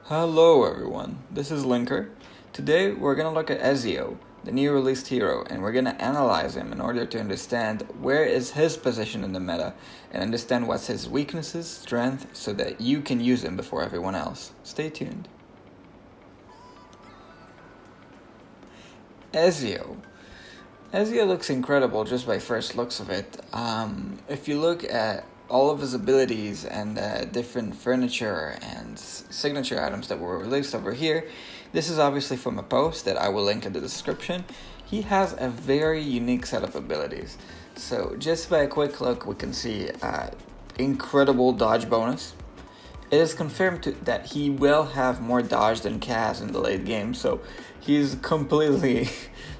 Hello everyone, this is Linker. Today we're gonna look at Ezio, the new released hero, and we're gonna analyze him in order to understand where is his position in the meta and understand what's his weaknesses, strength, so that you can use him before everyone else. Stay tuned. Ezio. Ezio looks incredible just by first looks of it. If you look at all of his abilities and different furniture and signature items that were released over here, this is obviously from a post that I will link in the description. He has a very unique set of abilities. So just by a quick look, we can see incredible dodge bonus. It is confirmed that he will have more dodge than Kaz in the late game, so he's completely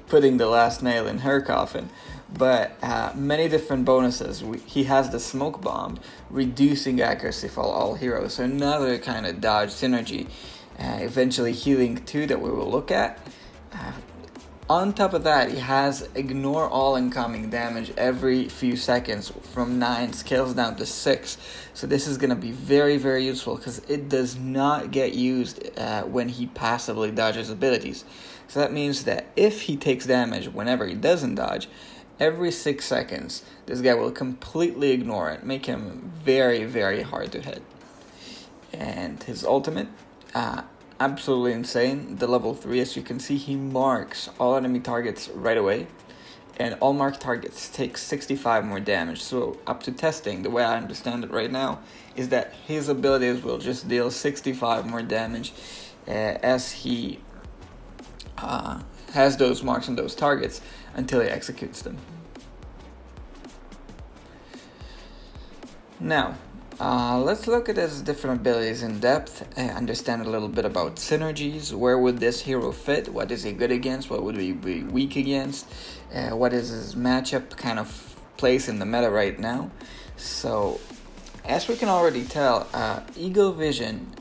putting the last nail in her coffin. But many different bonuses. He has the smoke bomb, reducing accuracy for all heroes, so another kind of dodge synergy. Eventually healing 2 that we will look at. On top of that, he has ignore all incoming damage every few seconds from 9 scales down to 6. So this is going to be very, very useful because it does not get used when he passively dodges abilities. So that means that if he takes damage whenever he doesn't dodge, every 6 seconds, this guy will completely ignore it, make him very, very hard to hit. And his ultimate, absolutely insane. The level 3, as you can see, he marks all enemy targets right away, and all marked targets take 65 more damage. So up to testing, the way I understand it right now is that his abilities will just deal 65 more damage as he has those marks on those targets until he executes them. Now, let's look at his different abilities in depth, understand a little bit about synergies. Where would this hero fit? What is he good against? What would he be weak against? What is his matchup kind of place in the meta right now? So, as we can already tell, Eagle Vision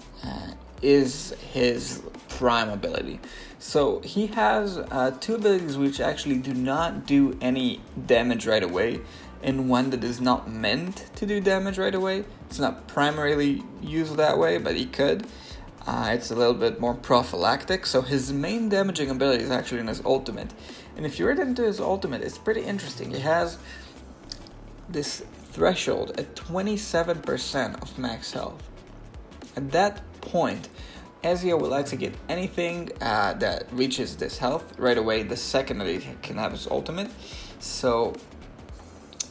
is his prime ability. So he has 2 abilities which actually do not do any damage right away, and one that is not meant to do damage right away. It's not primarily used that way, but he could. It's a little bit more prophylactic, so his main damaging ability is actually in his ultimate. And if you read into his ultimate, it's pretty interesting. He has this threshold at 27% of max health. At that point, Ezio will execute anything that reaches this health right away the second that he can have his ultimate. So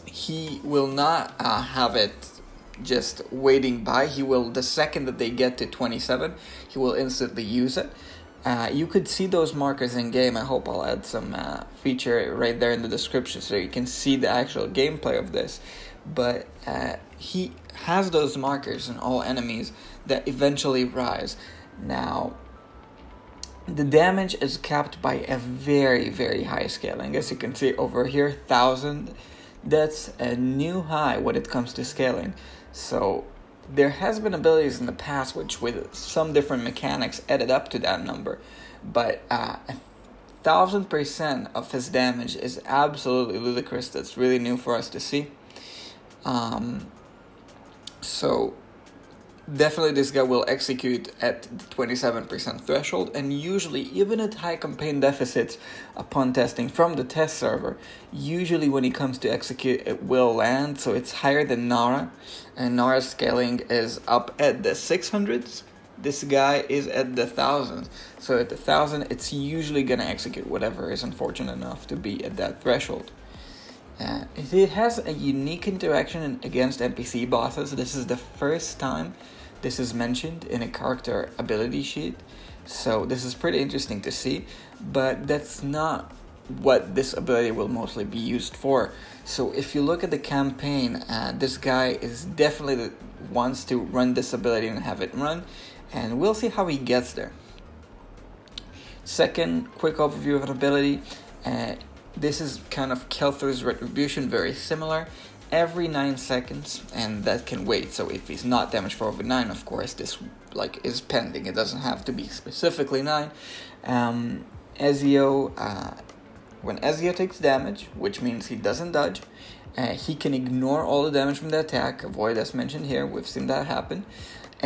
he will not have it just waiting by. He will, the second that they get to 27, he will instantly use it. You could see those markers in game. I hope I'll add some feature right there in the description so you can see the actual gameplay of this. But he has those markers in all enemies that eventually rise. Now, the damage is capped by a very, very high scaling. As you can see over here, 1000. That's a new high when it comes to scaling. So there has been abilities in the past which with some different mechanics added up to that number, but 1000% of his damage is absolutely ludicrous. That's really new for us to see. So definitely this guy will execute at the 27% threshold, and usually even at high campaign deficits upon testing from the test server, usually when he comes to execute it will land. So it's higher than Nara, and Nara's scaling is up at the 600s. This guy is at the 1000s. So at the 1000 it's usually gonna execute whatever is unfortunate enough to be at that threshold. It has a unique interaction against NPC bosses. This is the first time this is mentioned in a character ability sheet, so this is pretty interesting to see, but that's not what this ability will mostly be used for. So if you look at the campaign, this guy is definitely wants to run this ability and have it run, and we'll see how he gets there. Second quick overview of an ability. This is kind of Kelthor's Retribution, very similar. Every 9 seconds, and that can wait. So if he's not damaged for over 9, of course, this is pending. It doesn't have to be specifically 9. Ezio, when Ezio takes damage, which means he doesn't dodge, he can ignore all the damage from the attack, avoid as mentioned here. We've seen that happen.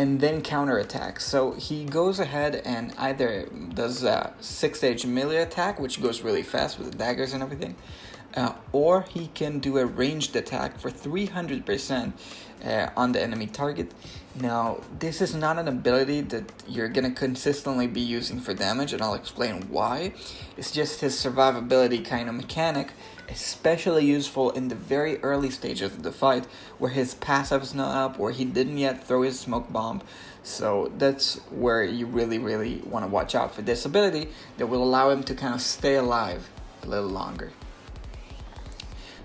and then counterattack. So he goes ahead and either does a 6-stage melee attack, which goes really fast with the daggers and everything, or he can do a ranged attack for 300% on the enemy target. Now, this is not an ability that you're going to consistently be using for damage, and I'll explain why. It's just his survivability kind of mechanic, especially useful in the very early stages of the fight, where his passive's not up, where he didn't yet throw his smoke bomb. So that's where you really, really want to watch out for this ability that will allow him to kind of stay alive a little longer.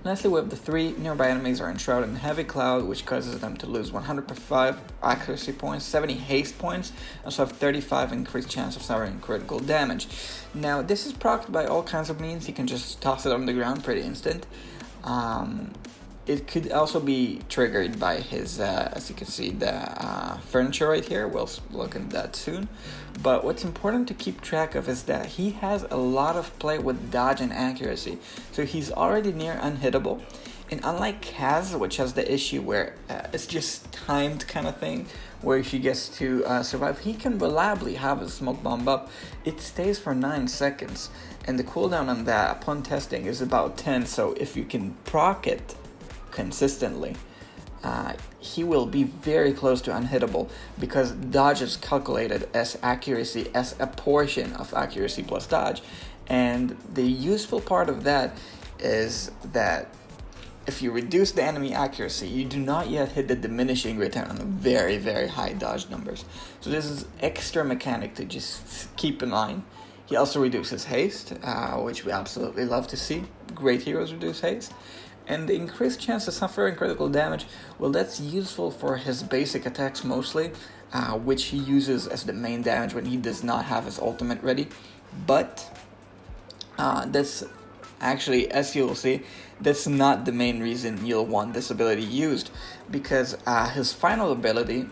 Lastly, we have the 3 nearby enemies are enshrouded in heavy cloud, which causes them to lose 105 accuracy points, 70 haste points, and also have 35 increased chance of suffering critical damage. Now, this is procced by all kinds of means. You can just toss it on the ground pretty instant. It could also be triggered by his, as you can see, the furniture right here. We'll look at that soon. But what's important to keep track of is that he has a lot of play with dodge and accuracy. So he's already near unhittable. And unlike Kaz, which has the issue where it's just timed kind of thing, where he gets to survive, he can reliably have a smoke bomb up. It stays for 9 seconds. And the cooldown on that upon testing is about 10. So if you can proc it consistently, he will be very close to unhittable, because dodge is calculated as accuracy, as a portion of accuracy plus dodge. And the useful part of that is that if you reduce the enemy accuracy, you do not yet hit the diminishing return on very, very high dodge numbers. So this is extra mechanic to just keep in mind. He also reduces haste, which we absolutely love to see. Great heroes reduce haste. And the increased chance of suffering critical damage, well, that's useful for his basic attacks mostly, which he uses as the main damage when he does not have his ultimate ready. But that's actually, as you'll see, that's not the main reason you'll want this ability used, because his final ability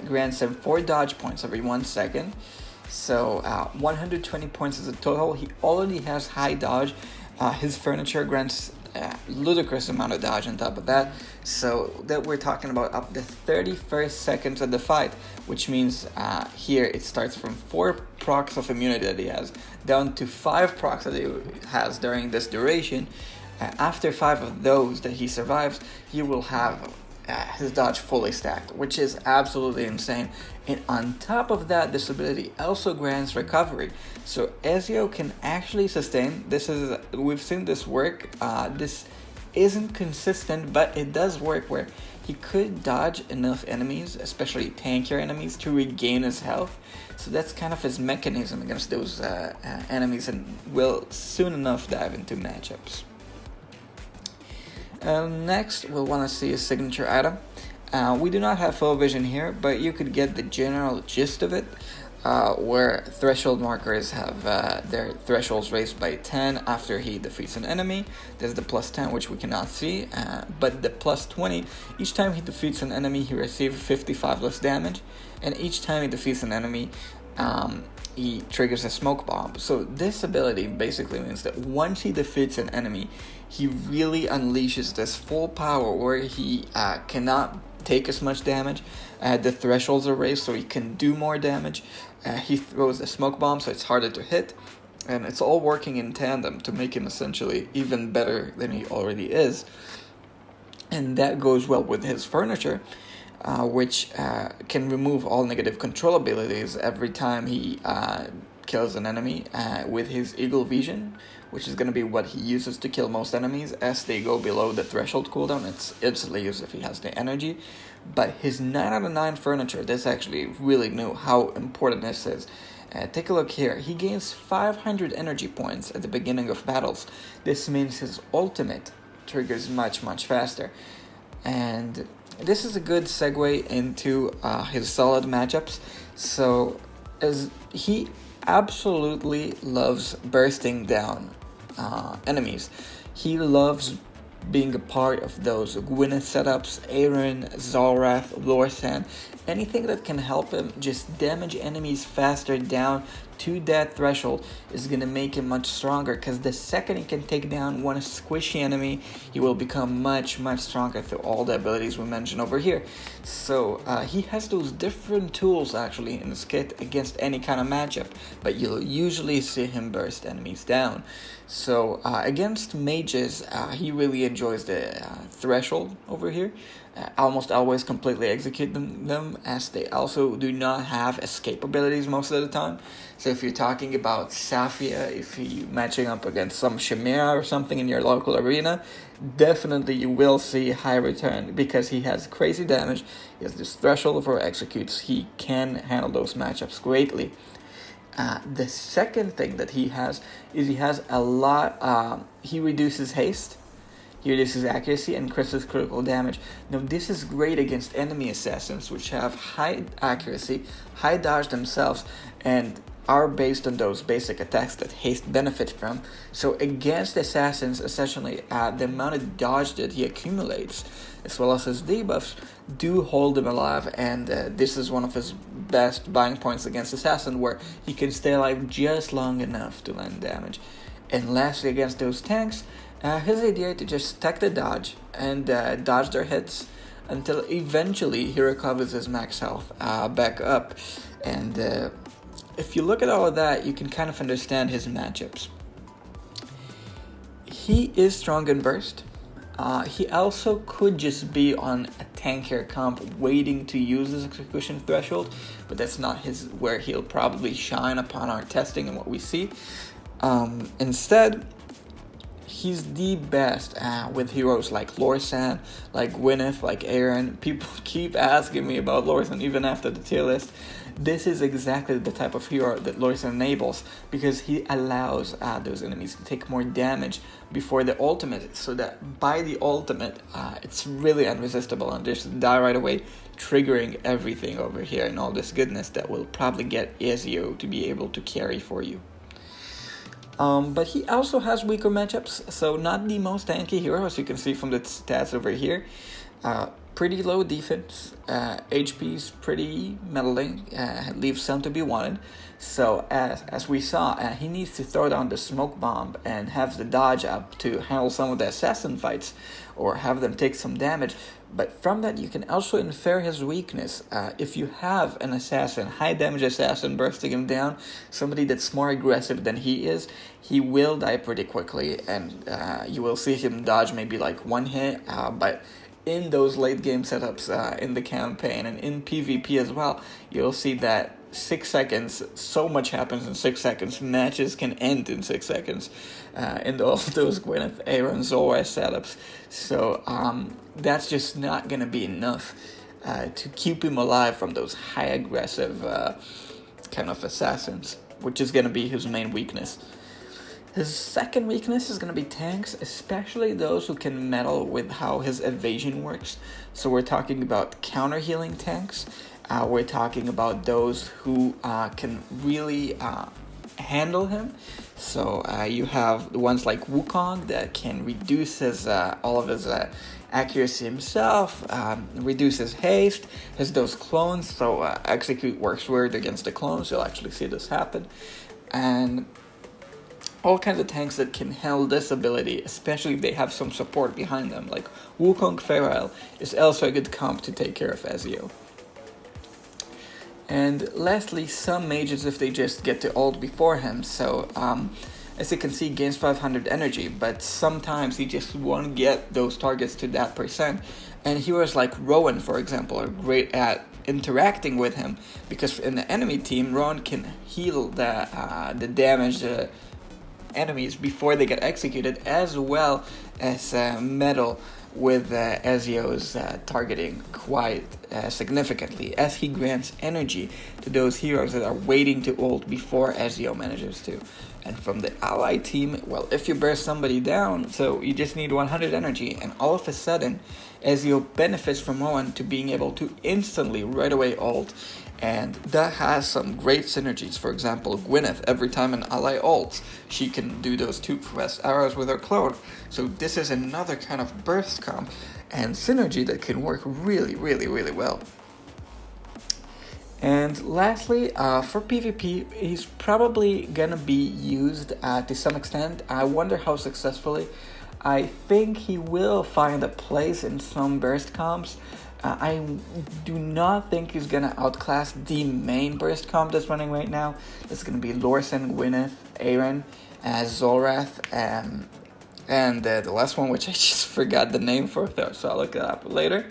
grants him 4 dodge points every 1 second. So 120 points is a total. He already has high dodge. His furniture grants ludicrous amount of dodge on top of that, so that we're talking about up to 31st seconds of the fight, which means here it starts from 4 procs of immunity that he has down to 5 procs that he has during this duration. After 5 of those that he survives, he will have his dodge fully stacked, which is absolutely insane. And on top of that, this ability also grants recovery, so Ezio can actually sustain. We've seen this work. This isn't consistent, but it does work, where he could dodge enough enemies, especially tankier enemies, to regain his health. So that's kind of his mechanism against those enemies, and we'll soon enough dive into matchups. Next, we'll want to see a signature item. We do not have full vision here, but you could get the general gist of it, where threshold markers have their thresholds raised by 10 after he defeats an enemy. There's the plus 10, which we cannot see, but the plus 20, each time he defeats an enemy, he receives 55 less damage, and each time he defeats an enemy, he triggers a smoke bomb. So this ability basically means that once he defeats an enemy, he really unleashes this full power where he cannot take as much damage. The thresholds are raised so he can do more damage. He throws a smoke bomb so it's harder to hit, and it's all working in tandem to make him essentially even better than he already is. And that goes well with his furniture, which can remove all negative control abilities every time he kills an enemy with his Eagle Vision, which is going to be what he uses to kill most enemies. As they go below the threshold cooldown, it's instantly used if he has the energy. But his 9 out of 9 furniture, this actually really knew how important this is. Take a look here. He gains 500 energy points at the beginning of battles. This means his ultimate triggers much faster. And this is a good segue into his solid matchups. So, as he absolutely loves bursting down enemies. He loves being a part of those Gwyneth setups, Aaron, Zolrath, Lorthan, anything that can help him just damage enemies faster down to that threshold is going to make him much stronger, because the second he can take down one squishy enemy, he will become much stronger through all the abilities we mentioned over here. So he has those different tools actually in his kit against any kind of matchup, but you'll usually see him burst enemies down. So against mages, he really enjoys the threshold over here. Almost always completely execute them, as they also do not have escape abilities most of the time. So if you're talking about Safia, if you're matching up against some Chimera or something in your local arena, definitely you will see high return, because he has crazy damage, he has this threshold for executes, he can handle those matchups greatly. The second thing that he has is he has a lot, he reduces haste, he reduces accuracy, and increases critical damage. Now this is great against enemy assassins, which have high accuracy, high dodge themselves, and are based on those basic attacks that haste benefits from. So against assassins, essentially, the amount of dodge that he accumulates, as well as his debuffs, do hold him alive, and this is one of his best buying points against assassin, where he can stay alive just long enough to land damage. And lastly, against those tanks, his idea to just stack the dodge and dodge their hits until eventually he recovers his max health back up. And if you look at all of that, you can kind of understand his matchups. He is strong in burst. He also could just be on a tankier comp waiting to use his execution threshold, but that's not where he'll probably shine upon our testing and what we see. Instead, he's the best with heroes like Lorsan, like Gwyneth, like Aaron. People keep asking me about Lorsan even after the tier list. This is exactly the type of hero that Lorsan enables, because he allows those enemies to take more damage before the ultimate, so that by the ultimate, it's really unresistible and just die right away, triggering everything over here and all this goodness that will probably get Ezio to be able to carry for you. But he also has weaker matchups, so not the most tanky hero, as you can see from the stats over here. Pretty low defense, HP's pretty meddling, leaves some to be wanted. So as we saw, he needs to throw down the smoke bomb and have the dodge up to handle some of the assassin fights, or have them take some damage. But from that, you can also infer his weakness. If you have an assassin, high damage assassin bursting him down, somebody that's more aggressive than he is, he will die pretty quickly, and you will see him dodge maybe like one hit, but in those late game setups in the campaign and in PvP as well, you'll see that 6 seconds, so much happens in 6 seconds. Matches can end in 6 seconds in all those Gwyneth, Aaron, Zoe setups. So that's just not going to be enough to keep him alive from those high aggressive kind of assassins, which is going to be his main weakness. His second weakness is going to be tanks, especially those who can meddle with how his evasion works. So we're talking about counter healing tanks. We're talking about those who can really handle him. So you have the ones like Wukong that can reduce his all of his accuracy himself, reduces haste, has those clones, so execute works weird against the clones. You'll actually see this happen. And all kinds of tanks that can handle this ability, especially if they have some support behind them, like Wukong Feral is also a good comp to take care of Ezio. And lastly, some mages, if they just get to ult before him, so as you can see, gains 500 energy, but sometimes he just won't get those targets to that percent. And heroes like Rowan, for example, are great at interacting with him, because in the enemy team, Rowan can heal the damage enemies before they get executed, as well as meddle with Ezio's targeting quite significantly, as he grants energy to those heroes that are waiting to ult before Ezio manages to. And from the ally team, well, if you burst somebody down, so you just need 100 energy, and all of a sudden Ezio benefits from Rowan to being able to instantly right away ult. And that has some great synergies. For example, Gwyneth, every time an ally ults, she can do those 2 fast arrows with her clone. So this is another kind of burst comp and synergy that can work really, really, really well. And lastly, for PvP, he's probably gonna be used to some extent. I wonder how successfully. I think he will find a place in some burst comps. I do not think he's gonna outclass the main burst comp that's running right now. It's gonna be Lorsen, Gwyneth, Aaron, Zolrath, and the last one, which I just forgot the name for, so I'll look it up later.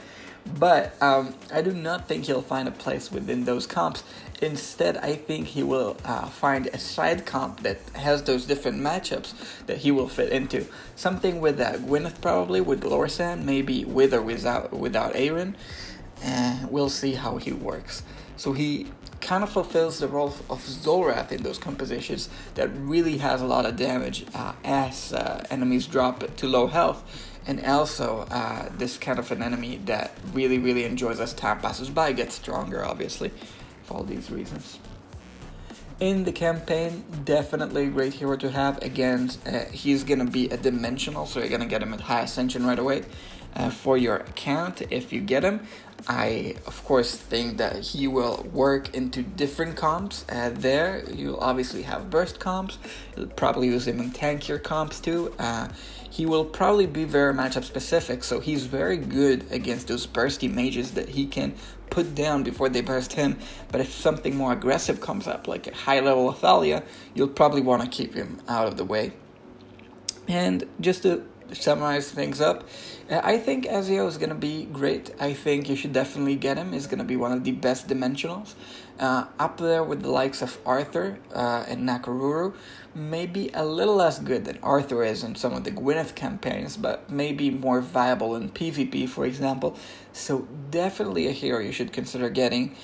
But I do not think he'll find a place within those comps. Instead, I think he will find a side comp that has those different matchups that he will fit into. Something with Gwyneth probably, with Lorsan, maybe with or without Aaron. We'll see how he works. So he kind of fulfills the role of Zolrath in those compositions that really has a lot of damage as enemies drop to low health. And also, this kind of an enemy that really enjoys as time passes by, gets stronger, obviously, for all these reasons. In the campaign, definitely a great hero to have. Again, he's going to be a dimensional, so you're going to get him at high ascension right away. For your account, if you get him, I of course think that he will work into different comps. There, you'll obviously have burst comps. You'll probably use him in tankier comps too. He will probably be very matchup specific, so he's very good against those bursty mages that he can put down before they burst him. But if something more aggressive comes up, like a high level Athalia, you'll probably want to keep him out of the way. And just to summarize things up, I think Ezio is going to be great. I think you should definitely get him. He's going to be one of the best dimensionals. Up there with the likes of Arthur and Nakaruru. Maybe a little less good than Arthur is in some of the Gwyneth campaigns, but maybe more viable in PvP, for example. So definitely a hero you should consider getting.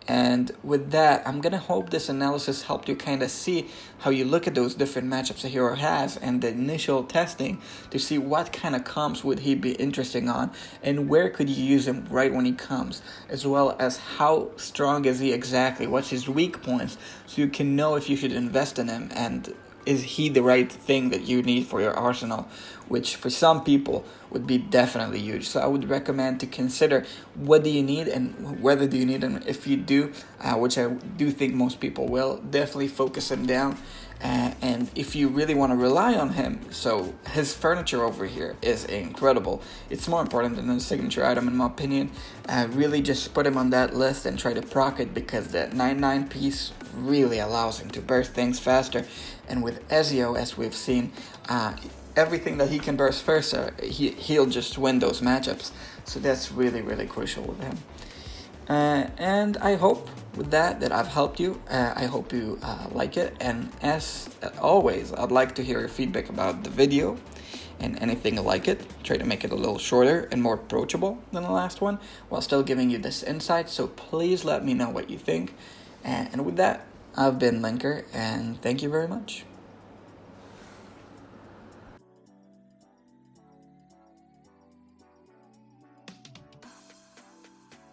And with that, I'm going to hope this analysis helped you kind of see how you look at those different matchups a hero has and the initial testing to see what kind of comps would he be interesting on and where could you use him right when he comes, as well as how strong is he exactly, what's his weak points, so you can know if you should invest in him and is he the right thing that you need for your arsenal, which for some people would be definitely huge. So I would recommend to consider what do you need and whether do you need him. If you do, which I do think most people will, definitely focus him down. And if you really want to rely on him, so his furniture over here is incredible. It's more important than a signature item in my opinion. Really just put him on that list and try to proc it, because that 9/9 piece really allows him to burst things faster. And with Ezio, as we've seen, everything that he can burst first, he'll just win those matchups. So that's really crucial with him. And I hope with that I've helped you. I hope you like it. And as always, I'd like to hear your feedback about the video and anything like it. Try to make it a little shorter and more approachable than the last one, while still giving you this insight. So please let me know what you think. And with that, I've been Linker, and thank you very much.